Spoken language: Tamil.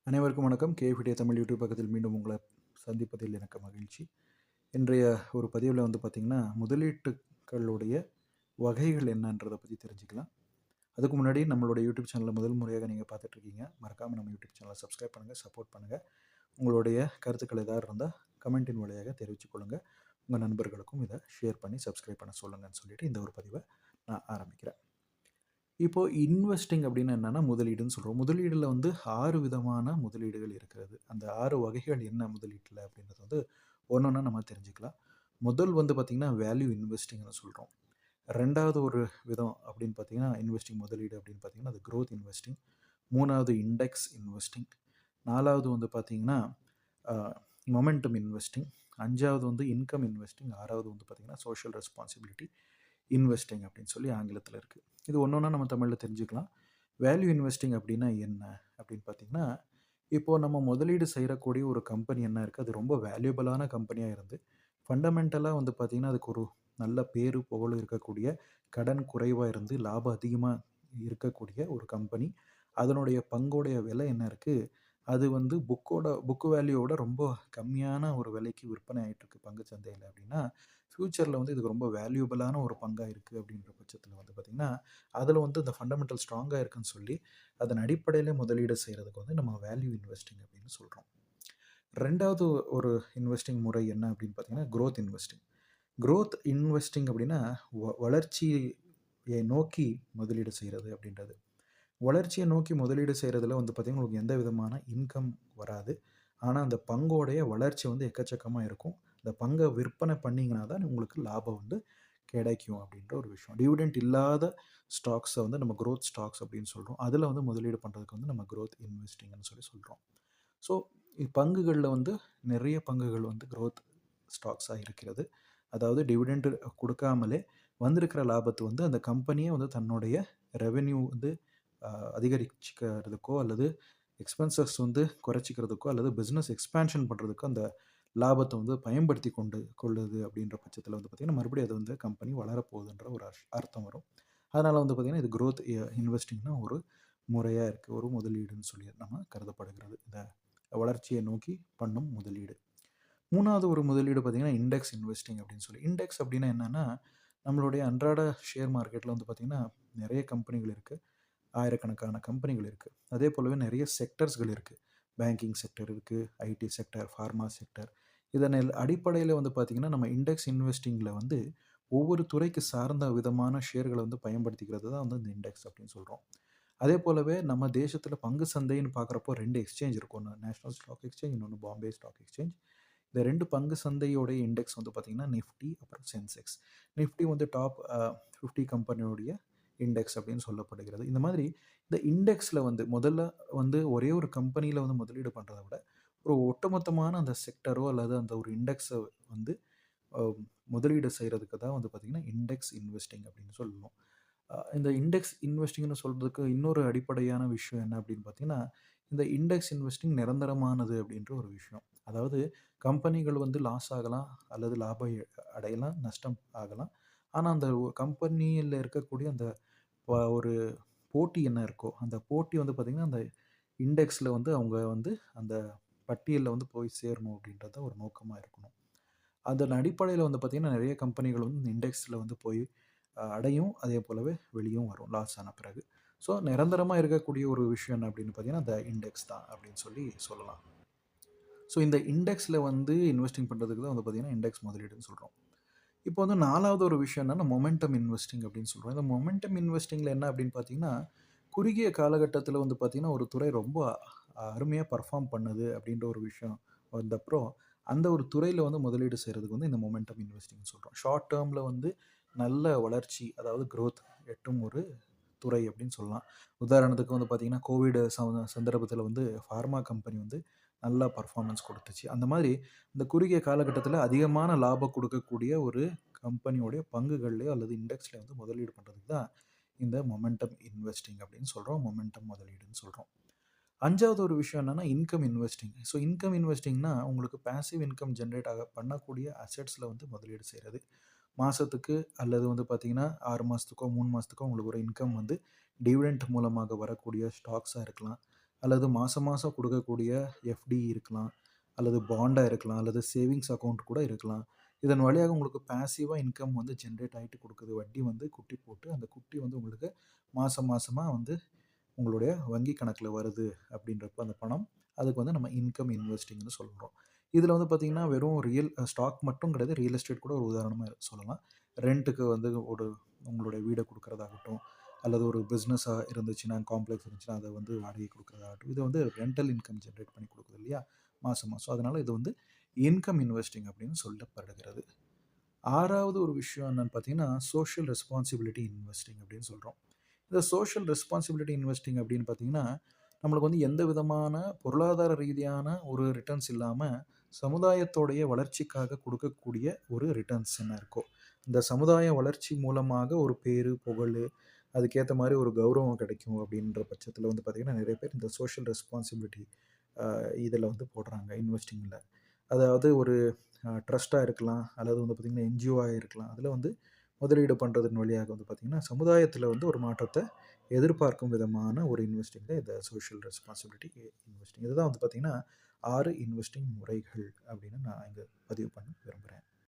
அனைவருக்கும் வணக்கம். கேஎஃப்டிஏ தமிழ் யூடியூப் பக்கத்தில் மீண்டும் உங்களை சந்திப்பதில் எனக்கு மகிழ்ச்சி. இன்றைய ஒரு பதிவில் பார்த்திங்கன்னா, முதலீட்டுகளுடைய வகைகள் என்னன்றதை பற்றி தெரிஞ்சுக்கலாம். அதுக்கு முன்னாடி நம்மளுடைய யூடியூப் சேனலை முதல் முறையாக நீங்கள் பார்த்துட்ருக்கீங்க. மறக்காமல் நம்ம யூடியூப் சேனலை சப்ஸ்கிரைப் பண்ணுங்கள், சப்போர்ட் பண்ணுங்கள். உங்களுடைய கருத்துக்கள் ஏதாவது இருந்தால் கமெண்ட்டின் வழியாக தெரிவித்துக் கொள்ளுங்கள். உங்கள் நண்பர்களுக்கும் இதை ஷேர் பண்ணி சப்ஸ்கிரைப் பண்ண சொல்லுங்கன்னு சொல்லிட்டு இந்த ஒரு பதிவை நான் ஆரம்பிக்கிறேன். இப்போது இன்வெஸ்டிங் அப்படின்னு என்னென்னா முதலீடுன்னு சொல்கிறோம். முதலீடில் 6 விதமான முதலீடுகள் இருக்கிறது. அந்த 6 வகைகள் என்ன முதலீட்டில் அப்படின்றது ஒன்றொன்னா நம்ம தெரிஞ்சுக்கலாம். முதல் பார்த்திங்கன்னா வேல்யூ இன்வெஸ்டிங்னு சொல்கிறோம். ரெண்டாவது ஒரு விதம் அப்படின்னு பார்த்திங்கன்னா இன்வெஸ்டிங் முதலீடு அப்படின்னு பார்த்திங்கன்னா அது க்ரோத் இன்வெஸ்டிங். மூணாவது இண்டெக்ஸ் இன்வெஸ்டிங். நாலாவது பார்த்திங்கன்னா மொமெண்டம் இன்வெஸ்டிங். அஞ்சாவது இன்கம் இன்வெஸ்டிங். ஆறாவது பார்த்திங்கன்னா சோஷியல் ரெஸ்பான்சிபிலிட்டி இன்வெஸ்டிங் அப்படின்னு சொல்லி ஆங்கிலத்தில் இருக்குது. இது ஒன்றா நம்ம தமிழில் தெரிஞ்சுக்கலாம். வேல்யூ இன்வெஸ்டிங் அப்படின்னா என்ன அப்படின்னு பார்த்திங்கன்னா, இப்போது நம்ம முதலீடு செய்யக்கூடிய ஒரு கம்பெனி என்ன இருக்குது, அது ரொம்ப வேல்யூபிளான கம்பெனியாக இருந்து ஃபண்டமெண்டலாக பார்த்திங்கன்னா அதுக்கு ஒரு நல்ல பேரு புகழ் இருக்கக்கூடிய, கடன் குறைவாக இருந்து லாபம் அதிகமாக இருக்கக்கூடிய ஒரு கம்பெனி. அதனுடைய பங்கோடைய விலை என்ன இருக்குது, அது புக்கு வேல்யூவோட ரொம்ப கம்மியான ஒரு விலைக்கு விற்பனை ஆகிட்டுருக்கு பங்கு சந்தையில் அப்படின்னா, ஃப்யூச்சரில் இதுக்கு ரொம்ப வேல்யூபிளான ஒரு பங்காக இருக்குது அப்படின்ற பட்சத்தில் பார்த்திங்கன்னா, அதில் இந்த ஃபண்டமெண்டல் ஸ்ட்ராங்காக இருக்குன்னு சொல்லி அதன் அடிப்படையில் முதலீடு செய்கிறதுக்கு நம்ம வேல்யூ இன்வெஸ்டிங் அப்படின்னு சொல்கிறோம். ரெண்டாவது ஒரு இன்வெஸ்டிங் முறை என்ன அப்படின்னு பார்த்திங்கன்னா க்ரோத் இன்வெஸ்டிங். க்ரோத் இன்வெஸ்டிங் அப்படின்னா வளர்ச்சியை நோக்கி முதலீடு செய்கிறது அப்படின்றது. வளர்ச்சியை நோக்கி முதலீடு செய்கிறதுல பார்த்திங்கன்னா உங்களுக்கு எந்த விதமான இன்கம் வராது. ஆனால் அந்த பங்கோடைய வளர்ச்சி எக்கச்சக்கமாக இருக்கும். அந்த பங்கை விற்பனை பண்ணிங்கன்னா தான் உங்களுக்கு லாபம் கிடைக்கும் அப்படின்ற ஒரு விஷயம். டிவிடெண்ட் இல்லாத ஸ்டாக்ஸை நம்ம க்ரோத் ஸ்டாக்ஸ் அப்படின்னு சொல்கிறோம். அதில் முதலீடு பண்ணுறதுக்கு நம்ம க்ரோத் இன்வெஸ்டிங்னு சொல்லி சொல்கிறோம். ஸோ பங்குகளில் நிறைய பங்குகள் க்ரோத் ஸ்டாக்ஸாக இருக்கிறது. அதாவது டிவிடெண்ட் கொடுக்காமலே வந்திருக்கிற லாபத்தை அந்த கம்பெனியை தன்னுடைய ரெவென்யூ அதிகரிச்சுக்கிறதுக்கோ அல்லது எக்ஸ்பென்சஸ் குறைச்சிக்கிறதுக்கோ அல்லது பிஸ்னஸ் எக்ஸ்பேன்ஷன் பண்ணுறதுக்கோ அந்த லாபத்தை பயன்படுத்தி கொள்ளுது அப்படின்ற பட்சத்தில் பார்த்திங்கன்னா மறுபடியும் அது கம்பெனி வளரப்போகுதுன்ற ஒரு அர்த்தம் வரும். அதனால் பார்த்திங்கன்னா இது க்ரோத் இன்வெஸ்டிங்னா ஒரு முறையாக இருக்குது, ஒரு முதலீடுன்னு சொல்லி நம்ம கருதப்படுகிறது. இந்த வளர்ச்சியை நோக்கி பண்ணும் முதலீடு. மூணாவது ஒரு முதலீடு பார்த்திங்கன்னா இண்டெக்ஸ் இன்வெஸ்டிங் அப்படின்னு சொல்லி. இண்டெக்ஸ் அப்படின்னா என்னென்னா, நம்மளுடைய அன்றாட ஷேர் மார்க்கெட்டில் பார்த்திங்கன்னா நிறைய கம்பெனிகள் இருக்குது, ஆயிரக்கணக்கான கம்பெனிகள் இருக்குது. அதே போலவே நிறைய செக்டர்ஸ்கள் இருக்குது. பேங்கிங் செக்டர் இருக்குது, ஐடி செக்டர், ஃபார்மா செக்டர். இதன் அடிப்படையில் பார்த்திங்கன்னா நம்ம இண்டெக்ஸ் இன்வெஸ்டிங்கில் ஒவ்வொரு துறைக்கு சார்ந்த விதமான ஷேர்களை பயன்படுத்திக்கிறது தான் இந்த இண்டெக்ஸ் அப்படின்னு சொல்கிறோம். அதே போலவே நம்ம தேசத்தில் பங்கு சந்தைன்னு பார்க்குறப்போ 2 எக்ஸ்சேஞ்ச் இருக்கும். ஒன்று நேஷ்னல் ஸ்டாக் எக்ஸ்சேஞ்ச், இன்னொன்று பாம்பே ஸ்டாக் எக்ஸ்சேஞ்ச். இந்த 2 பங்கு சந்தையோடைய இண்டெக்ஸ் பார்த்திங்கன்னா நிஃப்டி அப்புறம் சென்செக்ஸ். நிஃப்டி டாப் 50 கம்பெனியோடைய இண்டெக்ஸ் அப்படின்னு சொல்லப்படுகிறது. இந்த மாதிரி இந்த இண்டெக்ஸில் முதல்ல ஒரே ஒரு கம்பெனியில் முதலீடு பண்ணுறதை விட ஒரு ஒட்டுமொத்தமான அந்த செக்டரோ அல்லது அந்த ஒரு இண்டெக்ஸை முதலீடு செய்கிறதுக்கு தான் பார்த்திங்கன்னா இண்டெக்ஸ் இன்வெஸ்டிங் அப்படின்னு சொல்லணும். இந்த இண்டெக்ஸ் இன்வெஸ்டிங்னு சொல்கிறதுக்கு இன்னொரு அடிப்படையான விஷயம் என்ன அப்படின்னு பார்த்திங்கன்னா, இந்த இண்டெக்ஸ் இன்வெஸ்டிங் நிரந்தரமானது அப்படின்ற ஒரு விஷயம். அதாவது கம்பெனிகள் லாஸ் ஆகலாம் அல்லது லாபம் அடையலாம், நஷ்டம் ஆகலாம். ஆனால் அந்த கம்பெனியில் இருக்கக்கூடிய அந்த ஒரு போட்டி என்ன இருக்கோ அந்த போட்டி பார்த்திங்கன்னா அந்த இண்டெக்ஸில் அவங்க அந்த பட்டியலில் போய் சேரணும் அப்படின்றத ஒரு நோக்கமாக இருக்கணும். அதன் அடிப்படையில் பார்த்திங்கன்னா நிறைய கம்பெனிகள் இந்த இண்டெக்ஸில் போய் அடையும், அதே போலவே வெளியும் வரும் லாஸ் ஆன பிறகு. ஸோ நிரந்தரமாக இருக்கக்கூடிய ஒரு விஷயம் என்ன அப்படின்னு பார்த்திங்கன்னா அந்த இண்டெக்ஸ் தான் அப்படின்னு சொல்லலாம். ஸோ இந்த இண்டெக்ஸில் இன்வெஸ்டிங் பண்ணுறதுக்கு தான் பார்த்திங்கன்னா இண்டெக்ஸ் முதலீடுன்னு சொல்கிறோம். இப்போ 4வது ஒரு விஷயம் என்னன்னா மொமெண்டம் இன்வெஸ்டிங் அப்படின்னு சொல்கிறோம். இந்த மொமெண்டம் இன்வெஸ்டிங்கில் என்ன அப்படின்னு பார்த்தீங்கன்னா, குறுகிய காலகட்டத்தில் பார்த்திங்கன்னா ஒரு துறை ரொம்ப அருமையாக பர்ஃபார்ம் பண்ணுது அப்படின்ற ஒரு விஷயம் வந்தப்புறம் அந்த ஒரு துறையில் முதலீடு செய்கிறதுக்கு இந்த மொமெண்டம் இன்வெஸ்டிங்னு சொல்கிறோம். ஷார்ட் டேர்மில் நல்ல வளர்ச்சி, அதாவது க்ரோத் எட்டும் ஒரு துறை அப்படின்னு சொல்லலாம். உதாரணத்துக்கு பார்த்திங்கன்னா கோவிட் சந்தர்ப்பத்தில் ஃபார்மா கம்பெனி நல்லா பர்ஃபார்மன்ஸ் கொடுத்துச்சு. அந்த மாதிரி இந்த குறுகிய காலகட்டத்தில் அதிகமான லாபம் கொடுக்கக்கூடிய ஒரு கம்பெனியோடைய பங்குகள்லையோ அல்லது இண்டெக்ஸ்லையோ முதலீடு பண்ணுறதுக்கு தான் இந்த மொமெண்டம் இன்வெஸ்டிங் அப்படின்னு சொல்கிறோம், மொமெண்டம் முதலீடுன்னு சொல்கிறோம். 5வது ஒரு விஷயம் என்னென்னா இன்கம் இன்வெஸ்டிங். ஸோ இன்கம் இன்வெஸ்டிங்னா உங்களுக்கு பேசிவ் இன்கம் ஜென்ரேட் பண்ணக்கூடிய அசெட்ஸில் முதலீடு செய்கிறது. மாதத்துக்கு அல்லது பார்த்திங்கன்னா 6 மாதத்துக்கோ 3 மாதத்துக்கோ உங்களுக்கு ஒரு இன்கம் டிவிடெண்ட் மூலமாக வரக்கூடிய ஸ்டாக்ஸாக இருக்கலாம், அல்லது மாதம் மாதம் கொடுக்கக்கூடிய எஃப்டி இருக்கலாம், அல்லது பாண்டா இருக்கலாம், அல்லது சேவிங்ஸ் அக்கவுண்ட் கூட இருக்கலாம். இதன் வழியாக உங்களுக்கு பேசிவா இன்கம் வந்து ஜென்ரேட் ஆயிட்டு குடுக்குது. வட்டி வந்து குட்டி போட்டு, அந்த குட்டி வந்து உங்களுக்கு மாசம் மாசமா வந்து உங்களுடைய வங்கி கணக்குல வருது அப்படின்றப்ப அந்த பணம், அதுக்கு வந்து நம்ம இன்கம் இன்வெஸ்டிங்ன்னு சொல்றோம். இதில வந்து பார்த்தீங்கன்னா, வெறும் ஸ்டாக் மட்டும் கிடையாது. ரியல் எஸ்டேட் கூட ஒரு உதாரணமா சொல்லலாம். ரென்ட்டுக்கு வந்து ஒரு உங்களுடைய வீட குடுக்குறதாகட்டும், அல்லது ஒரு பிசினஸா இருந்துச்சுன்னா, காம்ப்ளெக்ஸ் இருந்துச்சுன்னா, அத வந்து வாடகைக்கு குடுக்குறதாகட்டும். இது வந்து ரென்டல் இன்கம் ஜெனரேட் பண்ணி குடுக்குது இல்லையா? மாசம் மாசம். அதனால இது வந்து இன்கம் இன்வெஸ்டிங் அப்படின்னு சொல்லப்படுகிறது. 6வது ஒரு விஷயம் என்னன்னு பார்த்தீங்கன்னா, சோஷியல் ரெஸ்பான்சிபிலிட்டி இன்வெஸ்டிங் அப்படின்னு சொல்றோம். இந்த சோஷியல் ரெஸ்பான்சிபிலிட்டி இன்வெஸ்டிங் அப்படின்னு பார்த்தீங்கன்னா, நம்மளுக்கு வந்து எந்த விதமான பொருளாதார ரீதியான ஒரு ரிட்டர்ன்ஸ் இல்லாம, சமுதாயத்தோடைய வளர்ச்சிக்காக கொடுக்கக்கூடிய ஒரு ரிட்டர்ன்ஸ் என்ன இருக்கோ, இந்த சமுதாய வளர்ச்சி மூலமாக ஒரு பேரு, புகழு, அதுக்கேத்த மாரி ஒரு கௌரவம் கிடைக்கும் அப்படின்ற பட்சத்தில வந்து பார்த்தீங்கன்னா, நெறைய பேர் இந்த சோஷியல் ரெஸ்பான்சிபிலிட்டி இதில வந்து போடுறாங்க இன்வெஸ்டிங்ல. அதாவது ஒரு ட்ரஸ்ட்டா இருக்கலாம், அல்லது வந்து பார்த்தீங்கன்னா என்ஜிஓவா இருக்கலாம். அதில வந்து முதலீடு பண்றதன் வழியாக வந்து பார்த்தீங்கன்னா, சமுதாயத்தில வந்து ஒரு மாற்றத்த எதிர்பார்க்கும் விதமான ஒரு இன்வெஸ்டிங் தான் இந்த சோஷியல் ரெஸ்பான்சிபிலிட்டி இன்வெஸ்டிங். இதுதான் வந்து பார்த்தீங்கன்னா, 6 இன்வெஸ்டிங் முறைகள் அப்படின்னு நான் இங்க பதிவு பண்ண விரும்புறேன்.